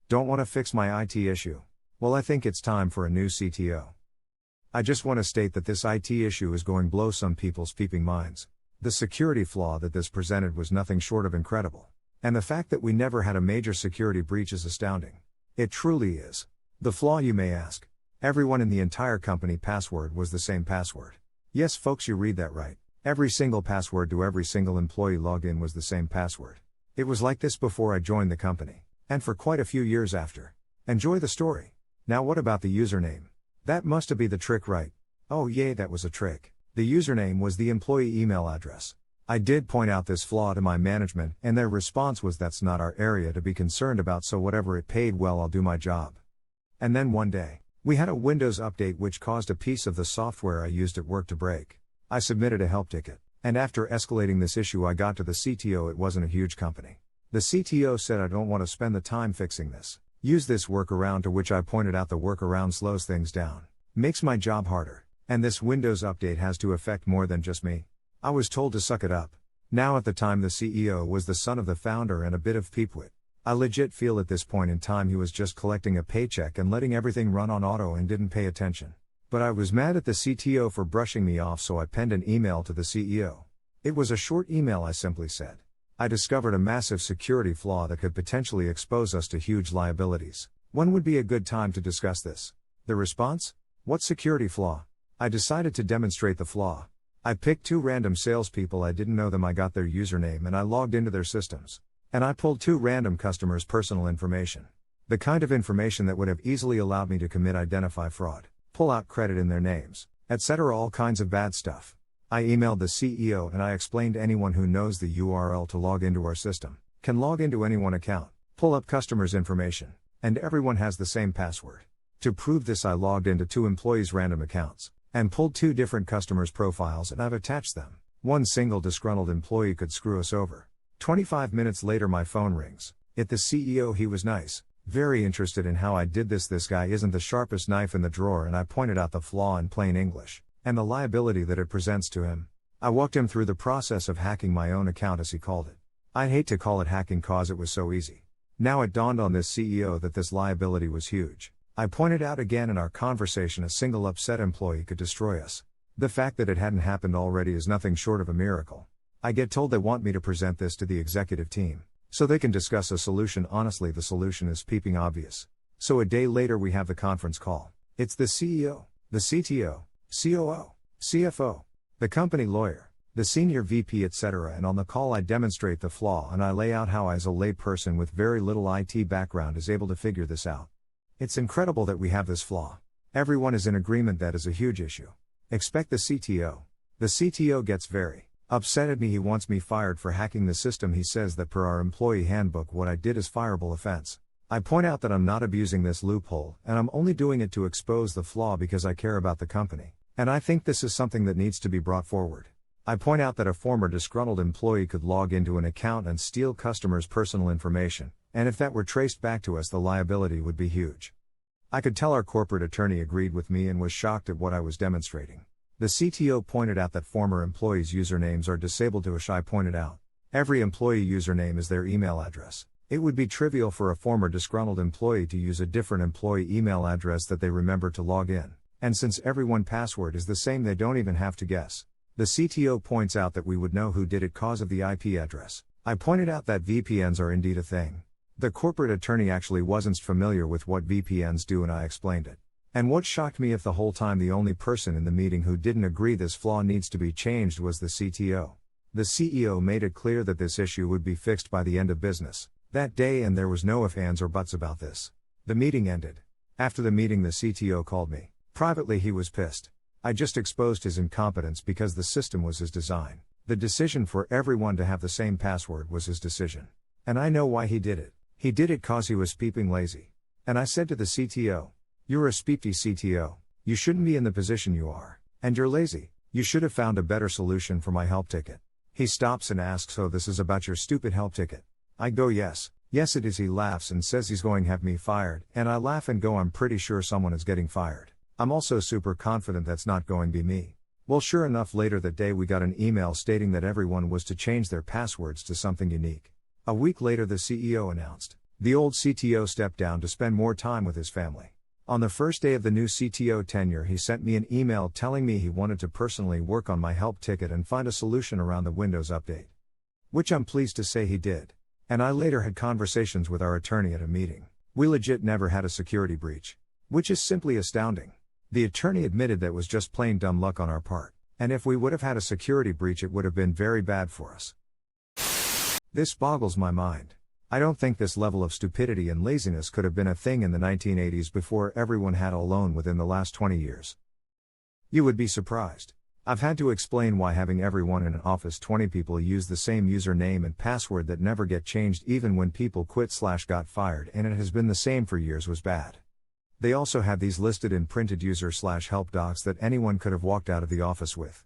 Don't want to fix my IT issue? Well, I think it's time for a new CTO. I just want to state that this IT issue is going to blow some people's peeping minds. The security flaw that this presented was nothing short of incredible. And the fact that we never had a major security breach is astounding. It truly is. The flaw, you may ask. Everyone in the entire company password was the same password. Yes, folks, you read that right. Every single password to every single employee logged in was the same password. It was like this before I joined the company. And for quite a few years after. Enjoy the story. Now what about the username? That must have been the trick, right? Oh yay, that was a trick. The username was the employee email address. I did point out this flaw to my management, and their response was, that's not our area to be concerned about, so whatever it paid, well, I'll do my job. And then one day, we had a Windows update which caused a piece of the software I used at work to break. I submitted a help ticket, and after escalating this issue I got to the CTO. It wasn't a huge company. The CTO said, I don't want to spend the time fixing this. Use this workaround, to which I pointed out the workaround slows things down, makes my job harder, and this Windows update has to affect more than just me. I was told to suck it up. Now at the time the CEO was the son of the founder and a bit of peepwit. I legit feel at this point in time he was just collecting a paycheck and letting everything run on auto and didn't pay attention. But I was mad at the CTO for brushing me off, so I penned an email to the CEO. It was a short email. I simply said, I discovered a massive security flaw that could potentially expose us to huge liabilities. When would be a good time to discuss this? The response? What security flaw? I decided to demonstrate the flaw. I picked 2 random salespeople. I didn't know them. I got their username and I logged into their systems. And I pulled 2 random customers' personal information. The kind of information that would have easily allowed me to commit identity fraud, pull out credit in their names, etc. All kinds of bad stuff. I emailed the CEO and I explained, anyone who knows the URL to log into our system can log into any one account, pull up customers' information, and everyone has the same password. To prove this, I logged into 2 employees' random accounts and pulled 2 different customers' profiles, and I've attached them. One single disgruntled employee could screw us over. 25 minutes later my phone rings. It's the CEO. He was nice, very interested in how I did this. This guy isn't the sharpest knife in the drawer, and I pointed out the flaw in plain English and the liability that it presents to him. I walked him through the process of hacking my own account, as he called it. I'd hate to call it hacking cause it was so easy. Now it dawned on this CEO that this liability was huge. I pointed out again in our conversation, a single upset employee could destroy us. The fact that it hadn't happened already is nothing short of a miracle. I get told they want me to present this to the executive team, so they can discuss a solution. Honestly, the solution is peeping obvious. So a day later we have the conference call. It's the CEO, the CTO, COO, CFO, the company lawyer, the senior VP, etc. And on the call I demonstrate the flaw and I lay out how I, as a lay person with very little IT background, is able to figure this out. It's incredible that we have this flaw. Everyone is in agreement that is a huge issue. Expect the CTO. The CTO gets very upset at me. He wants me fired for hacking the system. He says that per our employee handbook what I did is fireable offense. I point out that I'm not abusing this loophole, and I'm only doing it to expose the flaw because I care about the company, and I think this is something that needs to be brought forward. I point out that a former disgruntled employee could log into an account and steal customers' personal information, and if that were traced back to us, the liability would be huge. I could tell our corporate attorney agreed with me and was shocked at what I was demonstrating. The CTO pointed out that former employees' usernames are disabled to us. I pointed out, every employee username is their email address. It would be trivial for a former disgruntled employee to use a different employee email address that they remember to log in. And since everyone's password is the same, they don't even have to guess. The CTO points out that we would know who did it cause of the IP address. I pointed out that VPNs are indeed a thing. The corporate attorney actually wasn't familiar with what VPNs do, and I explained it. And what shocked me, if the whole time the only person in the meeting who didn't agree this flaw needs to be changed was the CTO. The CEO made it clear that this issue would be fixed by the end of business that day, and there was no ifs, ands, or buts about this. The meeting ended. After the meeting the CTO called me. Privately he was pissed. I just exposed his incompetence because the system was his design. The decision for everyone to have the same password was his decision. And I know why he did it. He did it cause he was peeping lazy. And I said to the CTO, you're a speepy CTO. You shouldn't be in the position you are. And you're lazy. You should have found a better solution for my help ticket. He stops and asks, so this is about your stupid help ticket? I go, yes it is. He laughs and says he's going to have me fired, and I laugh and go, I'm pretty sure someone is getting fired. I'm also super confident that's not going to be me. Well, sure enough, later that day we got an email stating that everyone was to change their passwords to something unique. A week later the CEO announced, The old CTO stepped down to spend more time with his family. On the first day of the new CTO tenure, he sent me an email telling me he wanted to personally work on my help ticket and find a solution around the Windows update. Which I'm pleased to say he did. And I later had conversations with our attorney at a meeting. We legit never had a security breach. Which is simply astounding. The attorney admitted that was just plain dumb luck on our part. And if we would have had a security breach, it would have been very bad for us. This boggles my mind. I don't think this level of stupidity and laziness could have been a thing in the 1980s before everyone had a loan within the last 20 years. You would be surprised. I've had to explain why having everyone in an office 20 people use the same username and password that never get changed even when people quit/got fired and it has been the same for years was bad. They also had these listed in printed user/help docs that anyone could have walked out of the office with.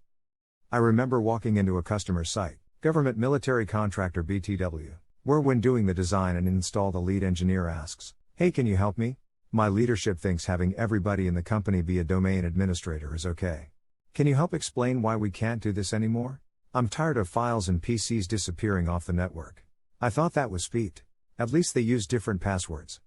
I remember walking into a customer's site, government military contractor BTW, where when doing the design and install the lead engineer asks, "Hey, can you help me? My leadership thinks having everybody in the company be a domain administrator is okay. Can you help explain why we can't do this anymore? I'm tired of files and PCs disappearing off the network." I thought that was sweet. At least they use different passwords.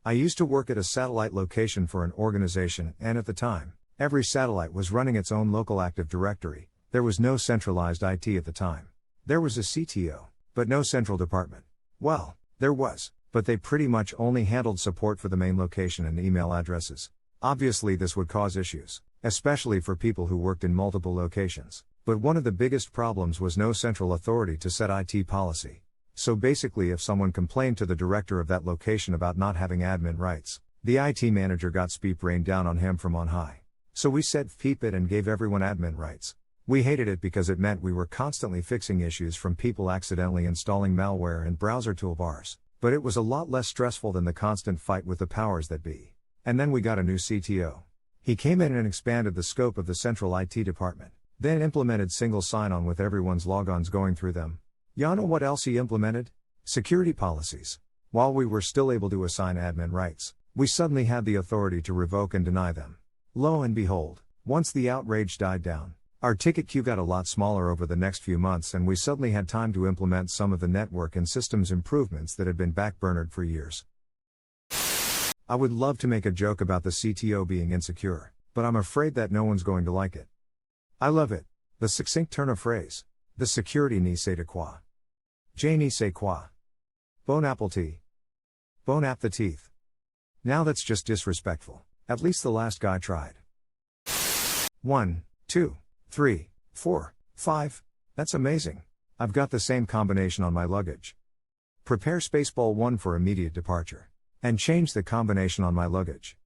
I used to work at a satellite location for an organization, and at the time, every satellite was running its own local Active Directory. There was no centralized IT at the time. There was a CTO, but no central department. Well, there was, but they pretty much only handled support for the main location and email addresses. Obviously, this would cause issues, especially for people who worked in multiple locations. But one of the biggest problems was no central authority to set IT policy. So basically, if someone complained to the director of that location about not having admin rights, the IT manager got SPEEP rained down on him from on high. So we said FEEP it and gave everyone admin rights. We hated it because it meant we were constantly fixing issues from people accidentally installing malware and browser toolbars. But it was a lot less stressful than the constant fight with the powers that be. And then we got a new CTO. He came in and expanded the scope of the central IT department, then implemented single sign-on with everyone's logons going through them. You know what else he implemented? Security policies. While we were still able to assign admin rights, we suddenly had the authority to revoke and deny them. Lo and behold, once the outrage died down, our ticket queue got a lot smaller over the next few months, and we suddenly had time to implement some of the network and systems improvements that had been backburnered for years. I would love to make a joke about the CTO being insecure, but I'm afraid that no one's going to like it. I love it. The succinct turn of phrase. The security n'y sait de quoi. J n'y sait quoi. Bon appétit. Bon app the teeth. Now that's just disrespectful. At least the last guy tried. 1, 2, 3, 4, 5. That's amazing. I've got the same combination on my luggage. Prepare Spaceball 1 for immediate departure. And change the combination on my luggage.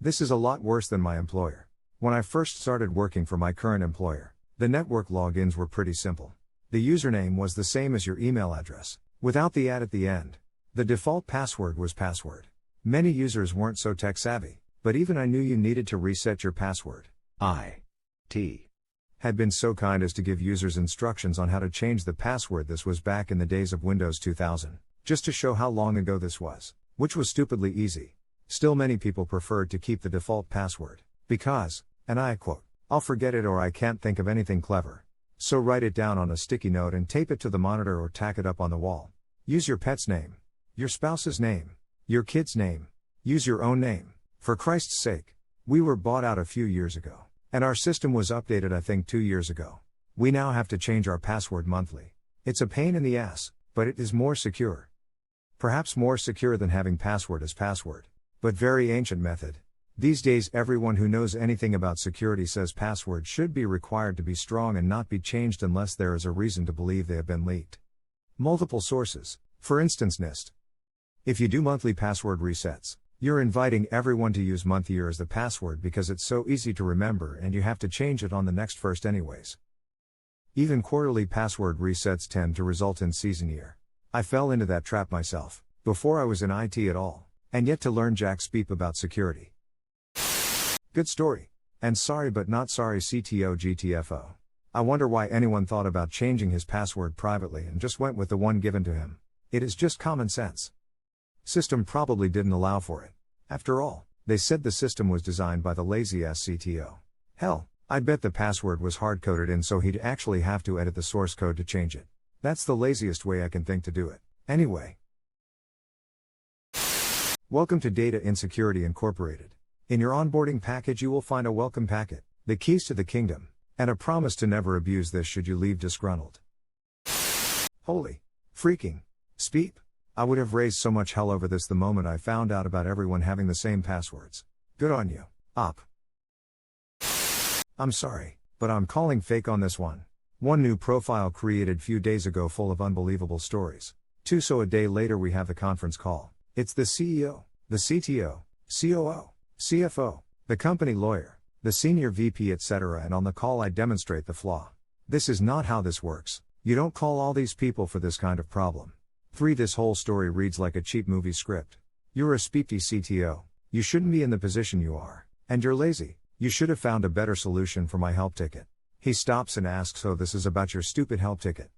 This is a lot worse than my employer. When I first started working for my current employer, the network logins were pretty simple. The username was the same as your email address, without the @ at the end. The default password was password. Many users weren't so tech savvy, but even I knew you needed to reset your password. IT had been so kind as to give users instructions on how to change the password. This was back in the days of Windows 2000, just to show how long ago this was, which was stupidly easy. Still, many people preferred to keep the default password, because, and I quote, "I'll forget it or I can't think of anything clever." So write it down on a sticky note and tape it to the monitor or tack it up on the wall. Use your pet's name, your spouse's name, your kid's name. Use your own name, for Christ's sake. We were bought out a few years ago, and our system was updated I think 2 years ago. We now have to change our password monthly. It's a pain in the ass, but it is more secure. Perhaps more secure than having password as password. But very ancient method. These days everyone who knows anything about security says passwords should be required to be strong and not be changed unless there is a reason to believe they have been leaked. Multiple sources, for instance NIST. If you do monthly password resets, you're inviting everyone to use month year as the password because it's so easy to remember and you have to change it on the next first anyways. Even quarterly password resets tend to result in season year. I fell into that trap myself, before I was in IT at all, and yet to learn jack speep about security. Good story. And sorry but not sorry CTO GTFO. I wonder why anyone thought about changing his password privately and just went with the one given to him. It is just common sense. System probably didn't allow for it. After all, they said the system was designed by the lazy-ass CTO. Hell, I'd bet the password was hard-coded in so he'd actually have to edit the source code to change it. That's the laziest way I can think to do it. Anyway. Welcome to Data Insecurity Incorporated. In your onboarding package you will find a welcome packet, the keys to the kingdom, and a promise to never abuse this should you leave disgruntled. Holy freaking speep. I would have raised so much hell over this the moment I found out about everyone having the same passwords. Good on you, op. I'm sorry, but I'm calling fake on this one. One new profile created few days ago full of unbelievable stories. Two, so a day later we have the conference call. It's the CEO, the CTO, COO, CFO, the company lawyer, the senior VP etc. and on the call I demonstrate the flaw. This is not how this works. You don't call all these people for this kind of problem. 3. This whole story reads like a cheap movie script. You're a speepy CTO. You shouldn't be in the position you are. And you're lazy. You should have found a better solution for my help ticket. He stops and asks, so this is about your stupid help ticket?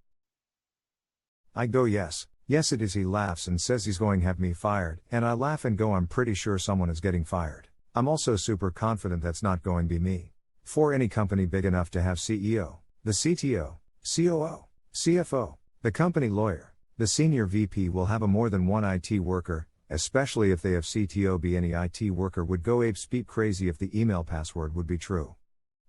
I go, yes it is. He laughs and says he's going to have me fired, and I laugh and go, I'm pretty sure someone is getting fired. I'm also super confident that's not going to be me. 4. Any company big enough to have CEO, the CTO, COO, CFO, the company lawyer, the senior VP will have a more than one IT worker, especially if they have CTO. Any IT worker would go ape speak crazy if the email password would be true.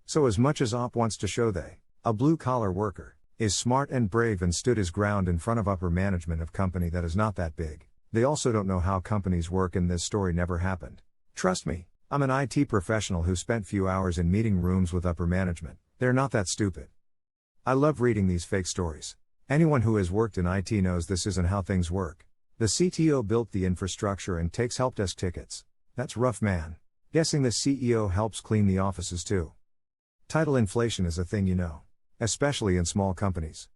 So as much as op wants to show they, a blue collar worker, is smart and brave and stood his ground in front of upper management of company that is not that big, they also don't know how companies work and this story never happened. Trust me, I'm an IT professional who spent few hours in meeting rooms with upper management. They're not that stupid. I love reading these fake stories. Anyone who has worked in IT knows this isn't how things work. The CTO built the infrastructure and takes helpdesk tickets. That's rough, man. Guessing the CEO helps clean the offices too. Title inflation is a thing, you know. Especially in small companies.